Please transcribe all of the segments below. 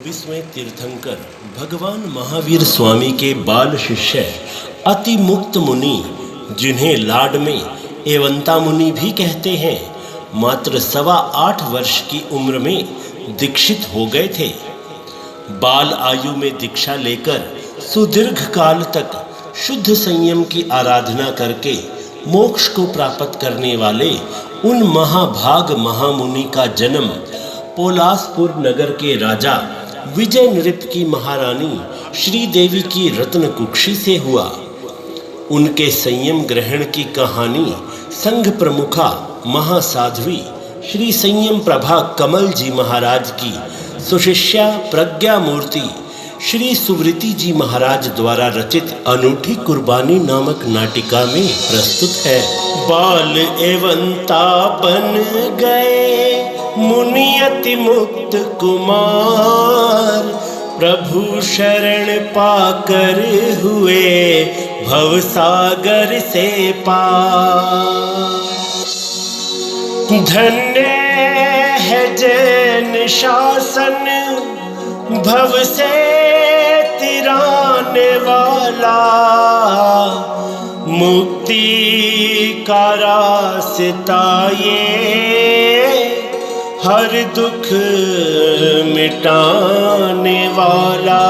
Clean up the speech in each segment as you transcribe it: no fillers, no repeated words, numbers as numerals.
विस्मय तीर्थंकर भगवान महावीर स्वामी के बाल शिष्य अति मुक्त मुनि, जिन्हें लाड में एवंता मुनि भी कहते हैं, मात्र 8.25 वर्ष की उम्र में दीक्षित हो गए थे। बाल आयु में दीक्षा लेकर सुदीर्घ काल तक शुद्ध संयम की आराधना करके मोक्ष को प्राप्त करने वाले उन महाभाग महामुनि का जन्म पोलासपुर नगर के राजा विजय नृप की महारानी श्री देवी की रत्न कुक्षी से हुआ। उनके संयम ग्रहण की कहानी संघ प्रमुखा महासाध्वी श्री संयम प्रभा कमल जी महाराज की सुशिष्या प्रज्ञा मूर्ति श्री सुवृति जी महाराज द्वारा रचित अनूठी कुर्बानी नामक नाटिका में प्रस्तुत है। बाल एवंता बन गए मुनि अति मुक्त कुमार, प्रभु शरण पाकर हुए भव सागर से पार। धन्य है जैन शासन भव से तिराने वाला, मुक्ति का रास्ता ये हर दुख मिटाने वाला।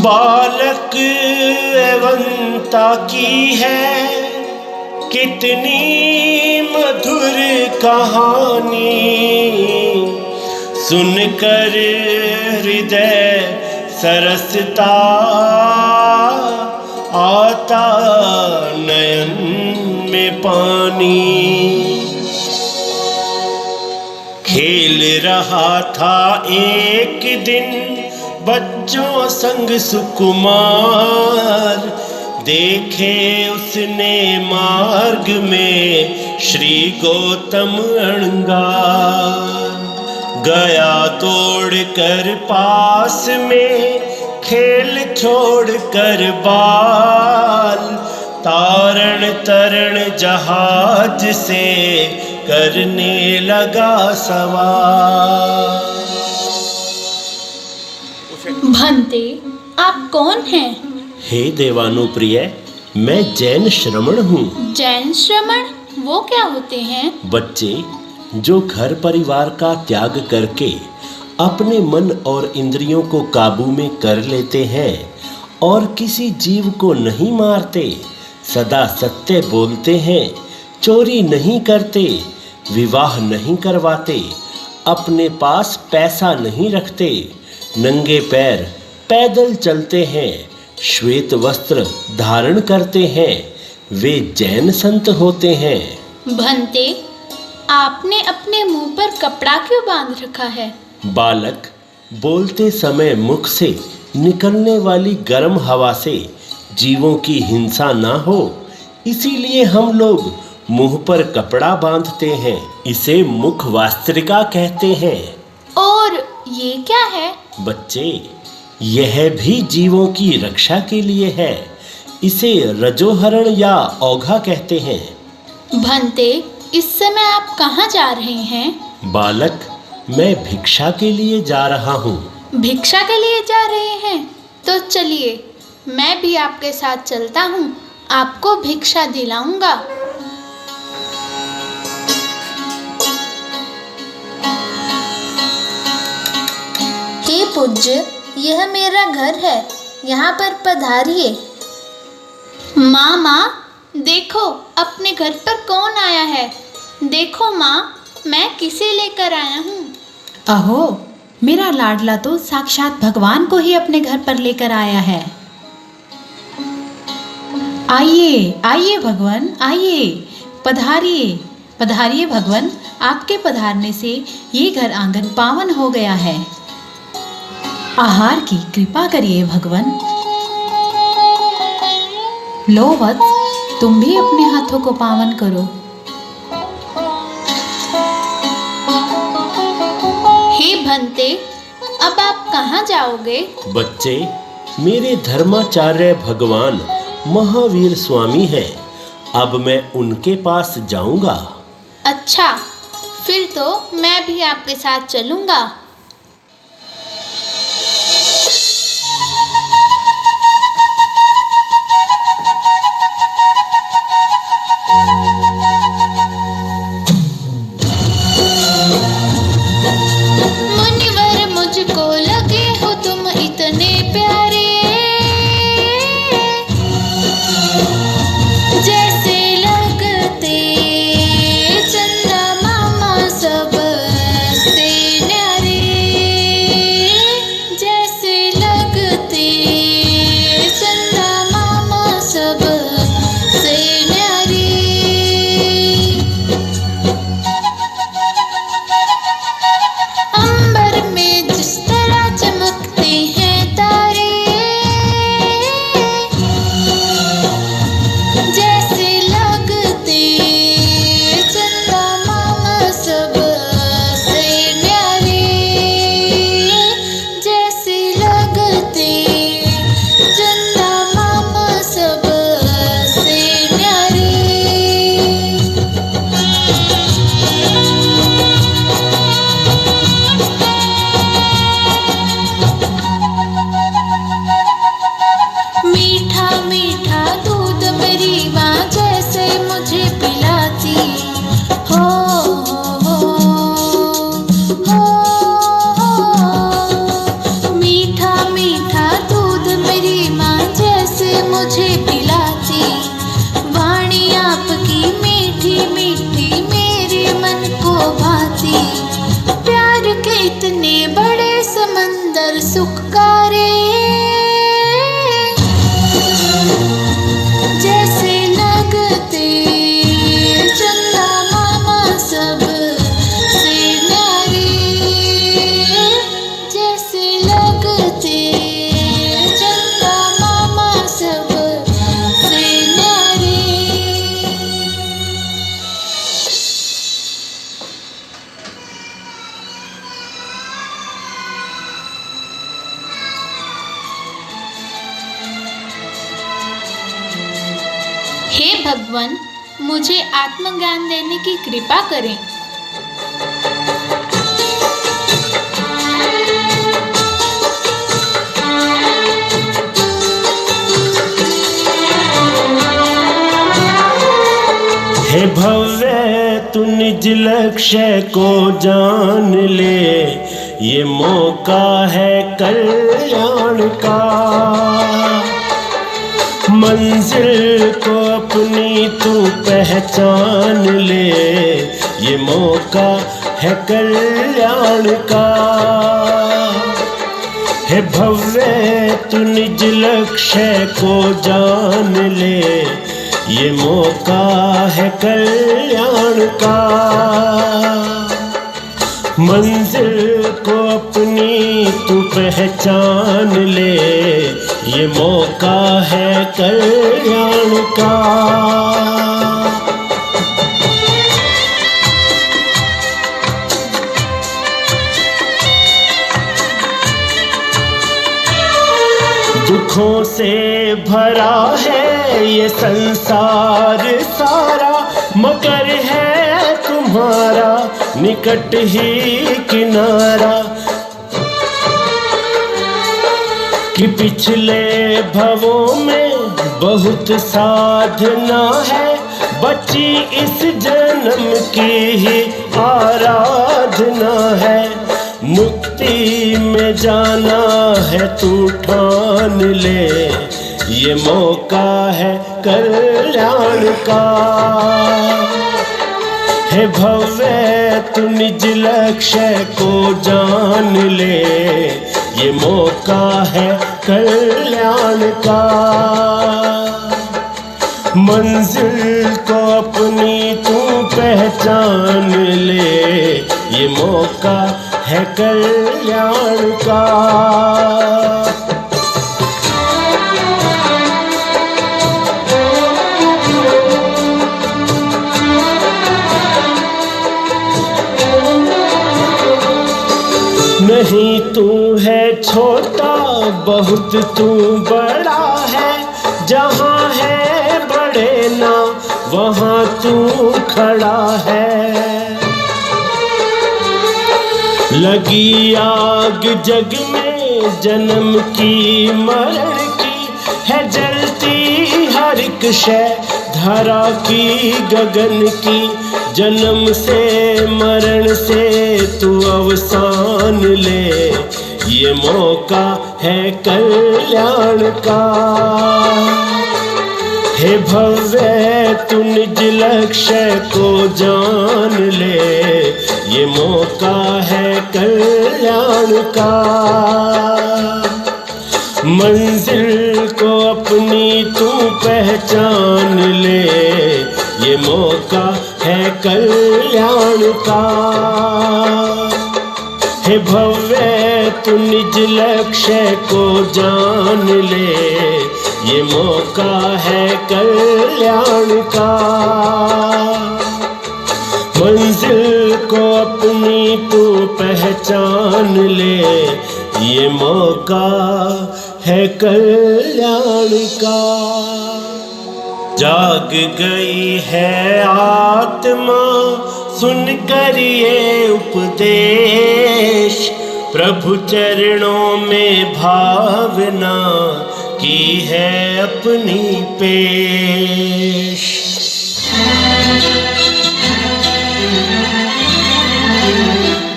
बालक एवंता की है कितनी मधुर कहानी, सुनकर हृदय सरसता आता नयन में पानी। खेल रहा था एक दिन बच्चों संग सुकुमार, देखे उसने मार्ग में श्री गौतम अंगार। गया दौड़ कर पास में खेल छोड़ कर बाल, तारण तरण जहाज से करने लगा सवार। भंते, आप कौन हैं? हे देवानुप्रिय, मैं जैन श्रमण हूँ। जैन श्रमण वो क्या होते हैं? बच्चे, जो घर परिवार का त्याग करके अपने मन और इंद्रियों को काबू में कर लेते हैं और किसी जीव को नहीं मारते, सदा सत्य बोलते हैं, चोरी नहीं करते, विवाह नहीं करवाते, अपने पास पैसा नहीं रखते, नंगे पैर पैदल चलते हैं, श्वेत वस्त्र धारण करते हैं, वे जैन संत होते हैं। भंते, आपने अपने मुंह पर कपड़ा क्यों बांध रखा है? बालक, बोलते समय मुख से निकलने वाली गर्म हवा से जीवों की हिंसा ना हो, इसीलिए हम लोग मुंह पर कपड़ा बांधते हैं। इसे मुख वास्त्रिका कहते हैं। और ये क्या है? बच्चे, यह भी जीवों की रक्षा के लिए है। इसे रजोहरण या औघा कहते हैं। भंते, इस समय आप कहाँ जा रहे हैं? बालक, मैं भिक्षा के लिए जा रहा हूँ। भिक्षा के लिए जा रहे हैं? तो चलिए, मैं भी आपके साथ चलता हूँ, आपको भिक्षा दिलाऊंगा। हे पूज्य, यह मेरा घर है, यहाँ पर पधारिए। माँ, देखो अपने घर पर कौन आया है। देखो माँ, मैं किसे लेकर आया हूँ। अहो, मेरा लाडला तो साक्षात भगवान को ही अपने घर पर लेकर आया है। आइए आइए भगवान, आइए, पधारिए पधारिए भगवान, आपके पधारने से ये घर आंगन पावन हो गया है। आहार की कृपा करिए भगवान। लो वत्स, तुम भी अपने हाथों को पावन करो। हे भंते, अब आप कहाँ जाओगे? बच्चे, मेरे धर्माचार्य भगवान महावीर स्वामी हैं। अब मैं उनके पास जाऊंगा। अच्छा, फिर तो मैं भी आपके साथ चलूँगा। सुखकारे। जैसे लगते चंदा मामा सब से न्यारे। जैसे लगते चंदा मामा सब से न्यारे। हे भगवान, मुझे आत्मज्ञान देने की कृपा करें। हे भव्य तू निज लक्ष्य को जान ले, ये मौका है कल्याण का। मंजिल को अपनी तू पहचान ले, ये मौका है कल्याण का। हे भव्य तू निज लक्ष्य को जान ले, ये मौका है कल्याण का। मंजिल को अपनी तू पहचान ले, ये मौका है कल्याण का। दुखों से भरा है ये संसार सारा, मगर है तुम्हारा निकट ही किनारा। कि पिछले भवों में बहुत साधना है, बची इस जन्म की ही आराधना है। मुक्ति में जाना है तू ठान ले, ये मौका है कल्याण का। हे भव्य तू निज लक्ष्य को जान ले, ये मौका है कल्याण का। मंजिल को अपनी तू पहचान ले, ये मौका है कल्याण का। नहीं तू है छोटा, बहुत तू बड़ा है। जहाँ है बड़े ना, वहाँ तू खड़ा है। लगी आग जग में जन्म की मरण की, है जलती हर एक शय धरा की गगन की। जन्म से मरण से तू अवसान ले, ये मौका है कल्याण का। हे भव्य तू निज लक्ष्य को जान ले, ये मौका है कल्याण का। मंजिल को अपनी तू पहचान ले, ये मौका है कल्याण का। हे भव्य तू निज लक्ष्य को जान ले, ये मौका है कल्याण का। मंजिल को अपनी तू पहचान ले, ये मौका है कल्याण का। जाग गई है आत्मा सुनकर ये उपदेश, प्रभु चरणों में भावना की है अपनी पेश।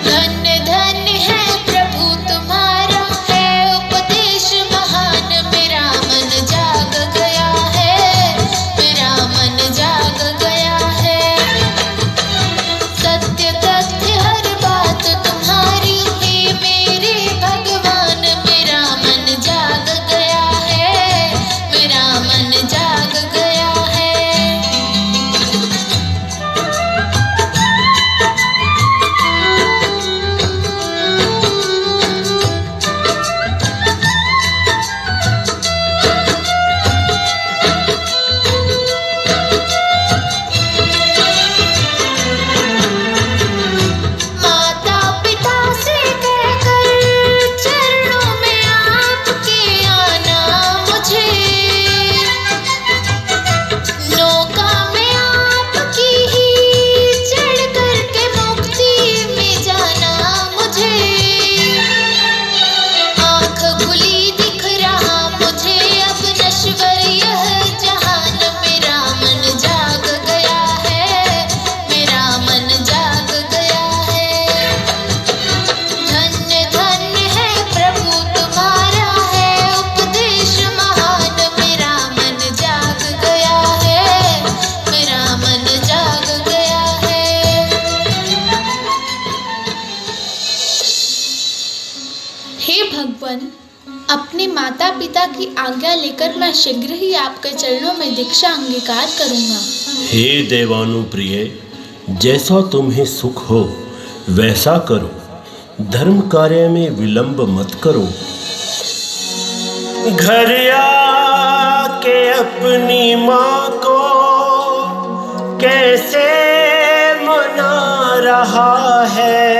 धन्य धन्य है प्रभु तुम्हारा, है उपदेश महान। मेरा मन जाग गया है, मेरा मन जाग गया है। सत्य तथ्य हर बात तुम्हारी, हे मेरे भगवान। हे भगवान, अपने माता पिता की आज्ञा लेकर मैं शीघ्र ही आपके चरणों में दीक्षा अंगीकार करूँगा। हे देवानुप्रिय, जैसा तुम्हें सुख हो वैसा करो, धर्म कार्य में विलंब मत करो। घर आके अपनी माँ को कैसे मना रहा है,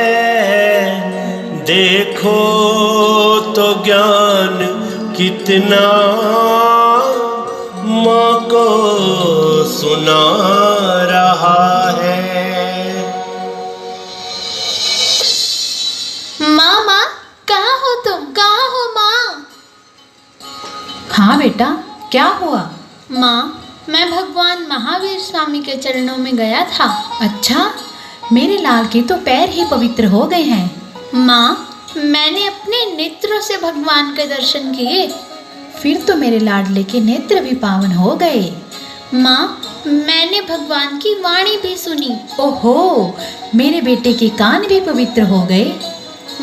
देखो तो ज्ञान कितना माँ को सुना रहा है। माँ, कहाँ हो तुम? कहाँ हो माँ? हाँ बेटा, क्या हुआ? माँ, मैं भगवान महावीर स्वामी के चरणों में गया था। अच्छा, मेरे लाल के तो पैर ही पवित्र हो गए हैं। माँ, मैंने अपने नेत्रों से भगवान के दर्शन किए। फिर तो मेरे लाडले के नेत्र भी पावन हो गए। माँ, मैंने भगवान की वाणी भी सुनी। ओहो, मेरे बेटे के कान भी पवित्र हो गए।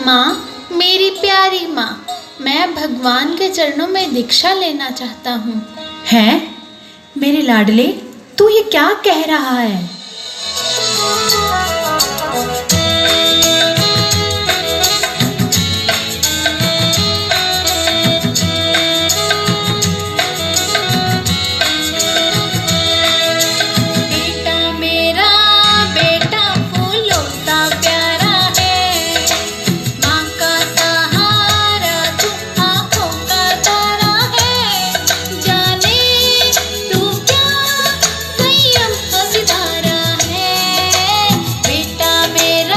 माँ, मेरी प्यारी माँ, मैं भगवान के चरणों में दीक्षा लेना चाहता हूँ। हैं? मेरे लाडले, तू ये क्या कह रहा है? मेरा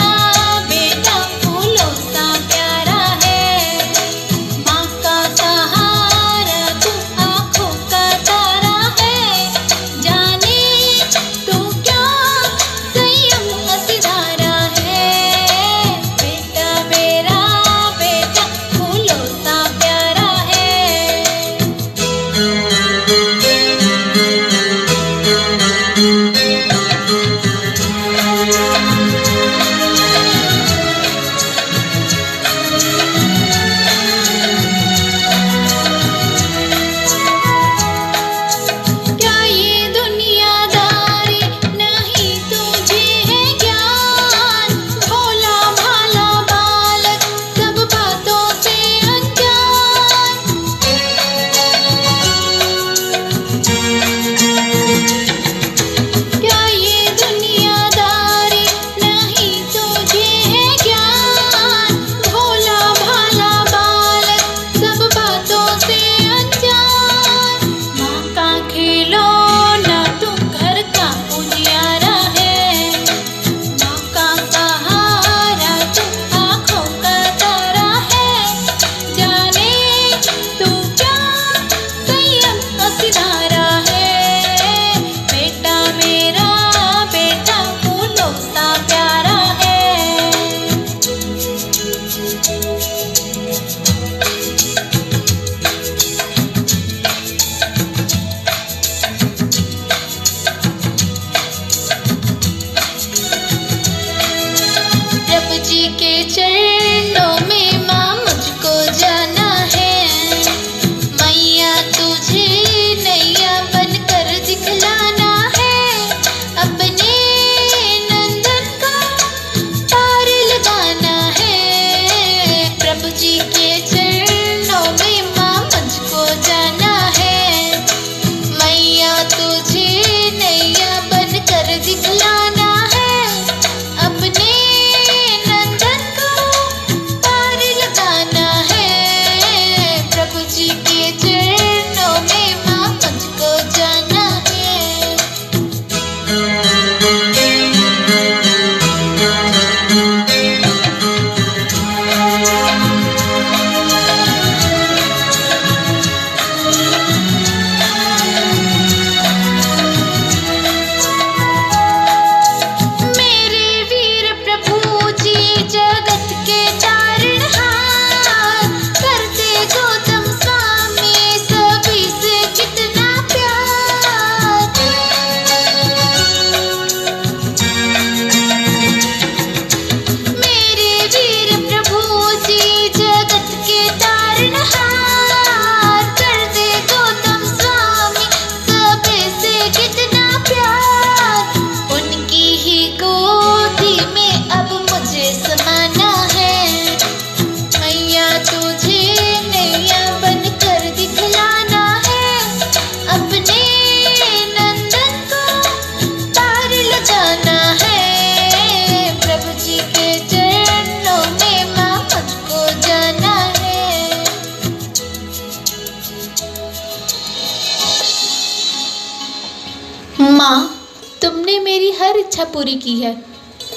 हर इच्छा पूरी की है।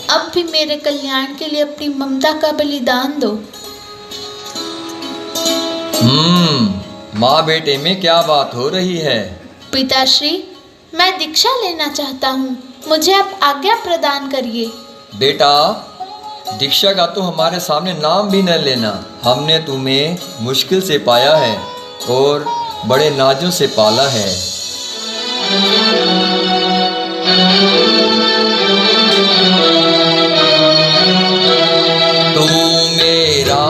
अब भी मेरे कल्याण के लिए अपनी ममता का बलिदान दो। माँ बेटे में क्या बात हो रही है? पिताश्री, मैं दीक्षा लेना चाहता हूँ, मुझे आप आज्ञा प्रदान करिए। बेटा, दीक्षा का तो हमारे सामने नाम भी न लेना। हमने तुम्हें मुश्किल से पाया है और बड़े नाजों से पाला है। तू मेरा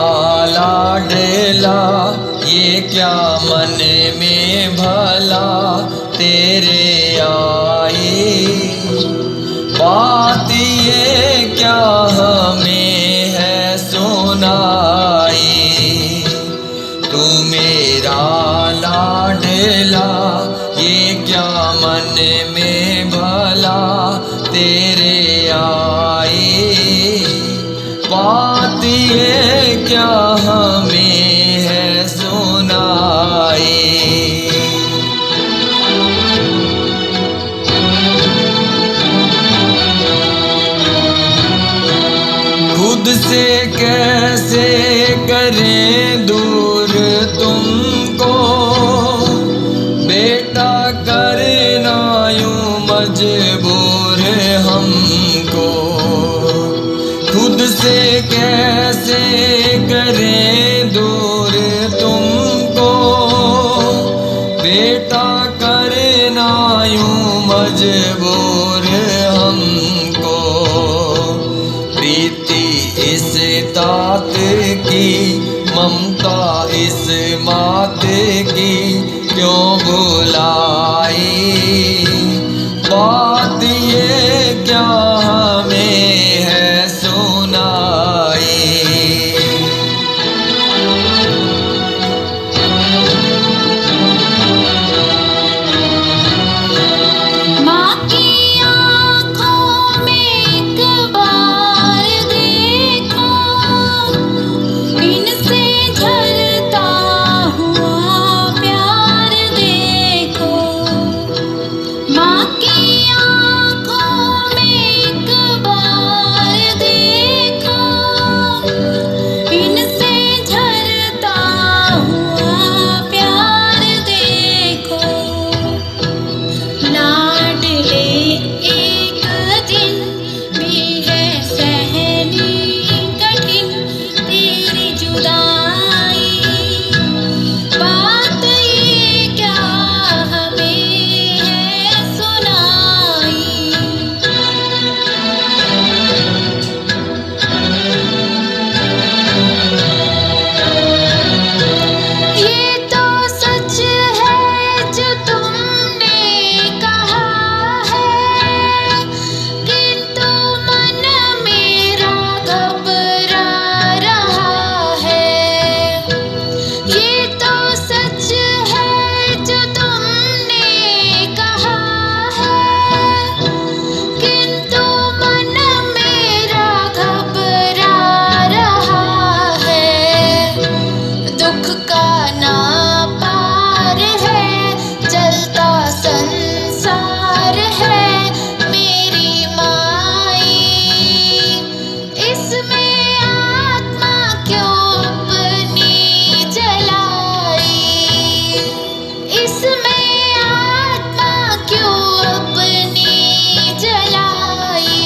लाडला, ये क्या मन में भला तेरे आई। बात ये क्या हमें है सुनाई। तू मेरा लाडला, ये क्या मन में भला तेरे आई। बात ये क्या हमें है सुनाई। खुद से कैसे करें दूर तुमको, बेटा करना यूं मजबूर हमको। खुद से कैसे करें दूर तुमको, बेटा करना यूं मजबूर हमको। प्रीति इस तात की, ममता इस मात की क्यों बुलाई। बात ये क्या हमें है सुनाई। माँ की आँखों में एक बार देखो, इनसे झरता हुआ प्यार देखो। माँ की आँखों में एक बार देखो, इनसे झरता हुआ प्यार देखो। लाडले एक दिन भी है सहनी कठिन तेरी जुदाई। बात ये क्या हमें है सुनाई। ये तो सच है जो तुमने कहा है, किंतु मन मेरा घबरा रहा है। ये तो सच है जो तुमने कहा है, किंतु मन मेरा घबरा रहा है। दुख का ना पार है, जलता संसार है मेरी माई। इसमें आत्मा क्यों अपनी जलाई। इसमें आत्मा क्यों अपनी जलाई।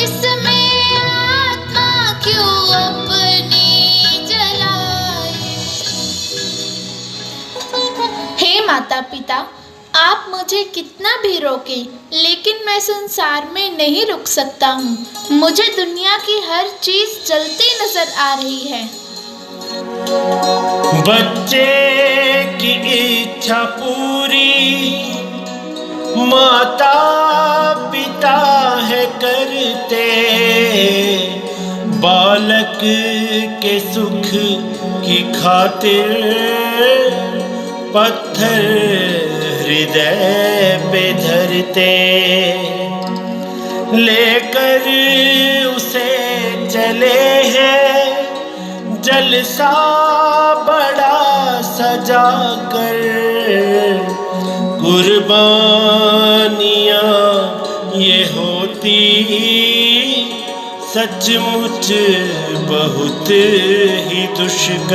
इसमें आत्मा क्यों अपनी जलाई। हे माता पिता, आप मुझे कितना भी रोकें, लेकिन मैं संसार में नहीं रुक सकता हूँ। मुझे दुनिया की हर चीज जलती नजर आ रही है। बच्चे की इच्छा पूरी माता पिता है करते, बालक के सुख की खातिर पत्थर हृदय पे धरते। लेकर उसे चले हैं जलसा बड़ा सजा कर, कुर्बानियाँ सचमुच बहुत ही दुष्कर।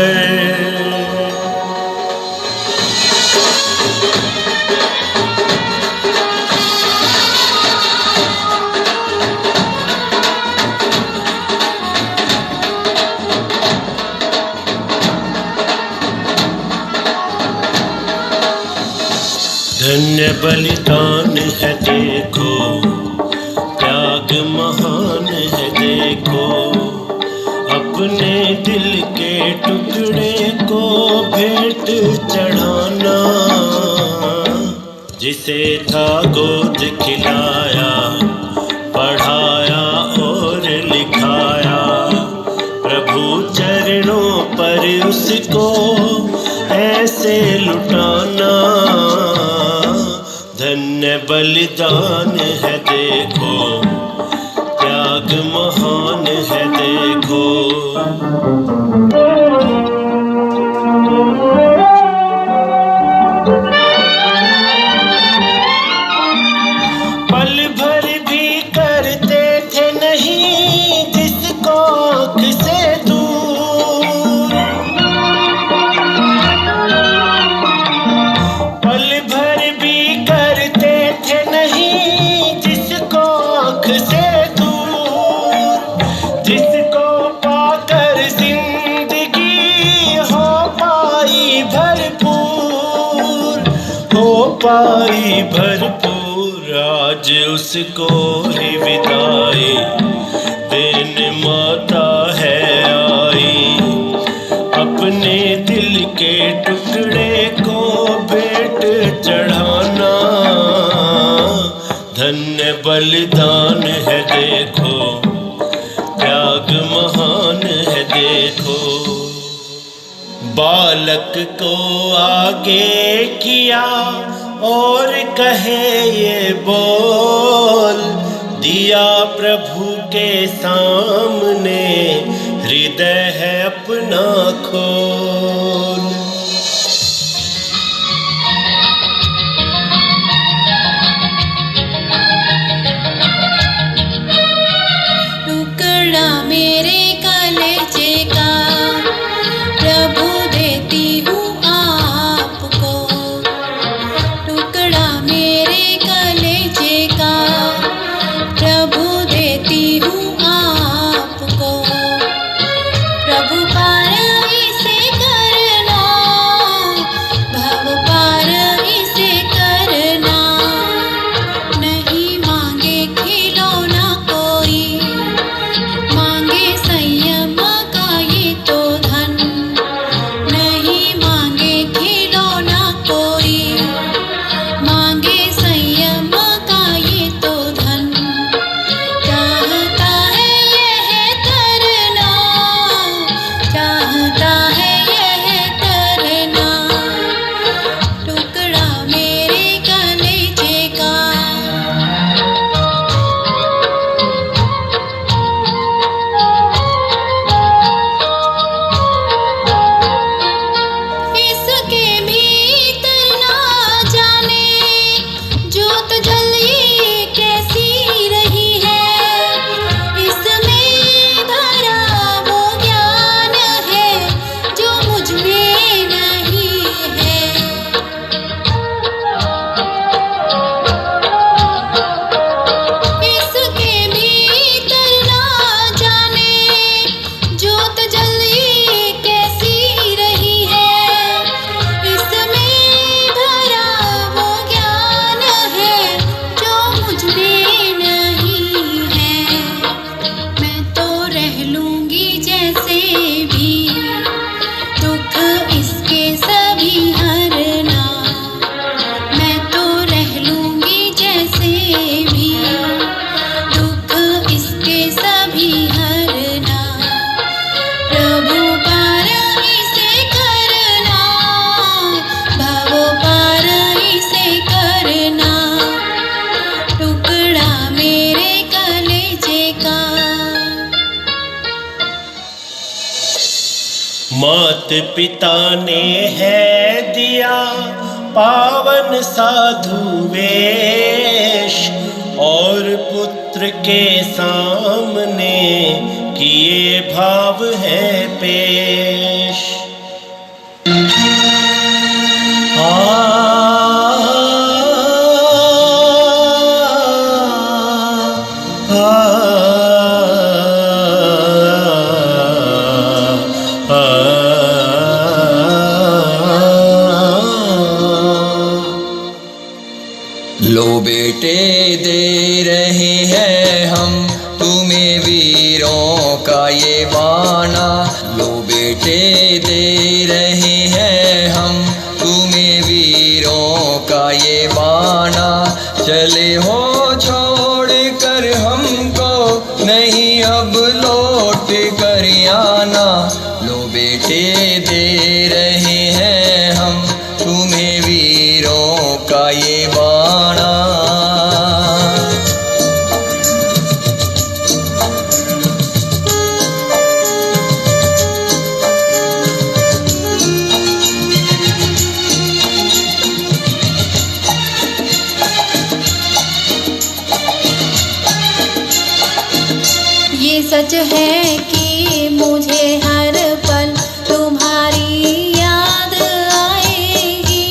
धन्य बलिदान है देखो, त्याग महान है देखो, अपने दिल के टुकड़े को भेंट चढ़ाना। जिसे था गोद खिलाया, पढ़ाया और लिखाया, प्रभु चरणों पर उसको ऐसे लुटाना। धन्य बलिदान है देखो, त्याग महान है देखो। पल भर भी करते थे नहीं जिसको आँख से दूर, पल भर भी करते थे नहीं जिसको आँख से दूर, जिसको पाकर जिंदगी हो पाई भरपूर, हो पाई भरपूर। आज उसको ही विदाई देने माता है आई, अपने दिल के टुकड़े को भेंट चढ़ाना। धन्य बलिदान है देखो, त्याग महान है देखो। बालक को आगे किया और कहे ये बोल, दिया प्रभु के सामने हृदय है अपना खोल। टुकड़ा मेरे कलेजे का प्रभु देती हूँ आपको, टुकड़ा मेरे कलेजे का प्रभु देती हूँ आपको। प्रभु पार इसे करना, भव पार इसे करना। नहीं मांगे खिलौना कोई, मांगे संयम का ये तो धन। नहीं मांगे खिलौना कोई, मांगे संयम का ये तो धन। चाहता है यह करना, चाहता है यह करना, टुकड़ा मेरे कलेजे का। इसके भीतर ना जाने ज्योत जली कैसी रही है, इसमें भरा वो ज्ञान है जो मुझ में नहीं है। इसके भीतर ना जाने ज्योत जली कैसी रही है, इसमें भरा वो ज्ञान है जो मुझ में नहीं है। मैं तो रह लूंगी जैसे भी, दुख इसके सभी हरना। मैं तो रह लूंगी जैसे भी, दुख इसके सभी हरना। प्रभु पार इसे करना, भव पार इसे करना, टुकड़ा मेरे कलेजे का। मात पिता ने है दिया पावन साधु वेश, और पुत्र नेत्र के सामने किए भाव है पेश। लो बेटे दे रहे हैं हम तुम्हें वीरों का ये बाना। लो बेटे दे रहे हैं हम तुम्हें वीरों का ये बाना। चले हो छोड़ कर हमको नहीं अब लौट कर आना। लो बेटे दे रहे हैं हम तुम्हें वीरों का ये बाना। ये सच है कि मुझे हर पल तुम्हारी याद आएगी।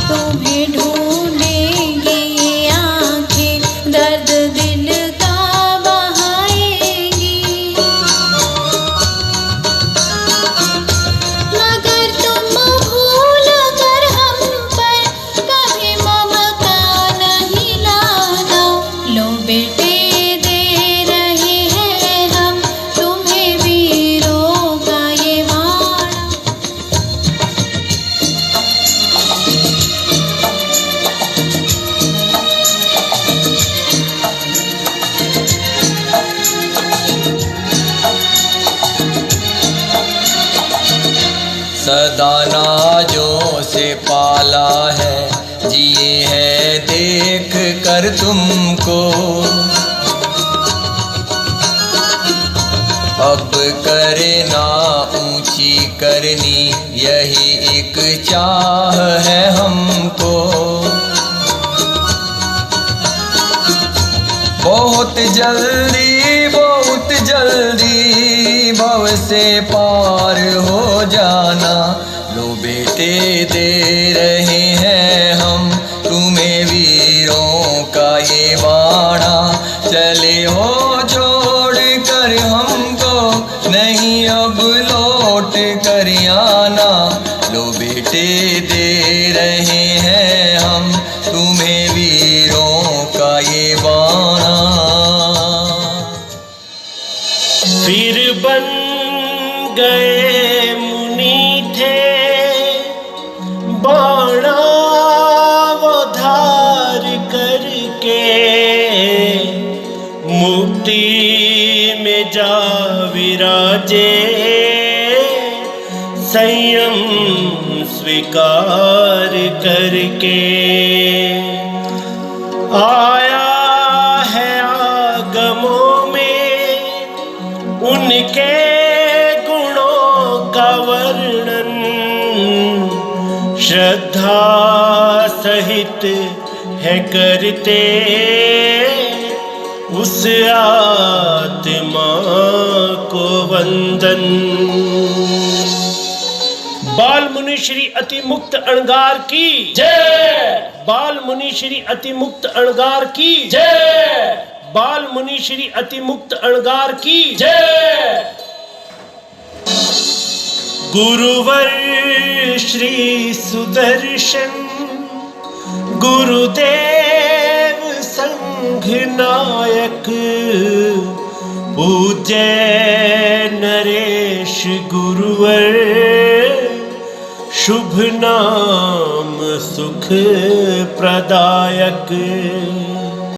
तुम्हें ढूंढेंगी ये आंखें, दर्द दिल का बहाएंगी। मगर तुम भूल कर हम पर कभी ममता नहीं लाना। लो बेटे दे रहे हैं हम तुम्हें वीरों का ये बाना। सदा नाजों से पाला है, जिए है देख कर तुमको। अब करे ना ऊंची करनी, यही एक चाह है हमको। बहुत जल्दी भव से पार हो जाना। लो बेटे दे रहे हैं हम तुम्हें वीरों का ये बाना। चले हो छोड़ कर हमको नहीं अब लौट कर आना। लो बेटे दे रहे हैं हम तुम्हें वीरों का ये बाना। फिर बन गए मुनि थे बाणा वो धार करके, मुक्ति में जा विराजे संयम स्वीकार करके। आया है आगमों में उनके गुणों का वर्णन, श्रद्धा सहित है करते उस आत्मा को वंदन। बाल मुनि श्री अति मुक्त अणगार की जय। बाल मुनि श्री अति मुक्त अणगार की जय। बाल मुनि श्री अति मुक्त अणगार की जय। गुरुवर श्री सुदर्शन गुरुदेव संघ नायक, पूज्य नरेश गुरुवर शुभ नाम सुख प्रदायक।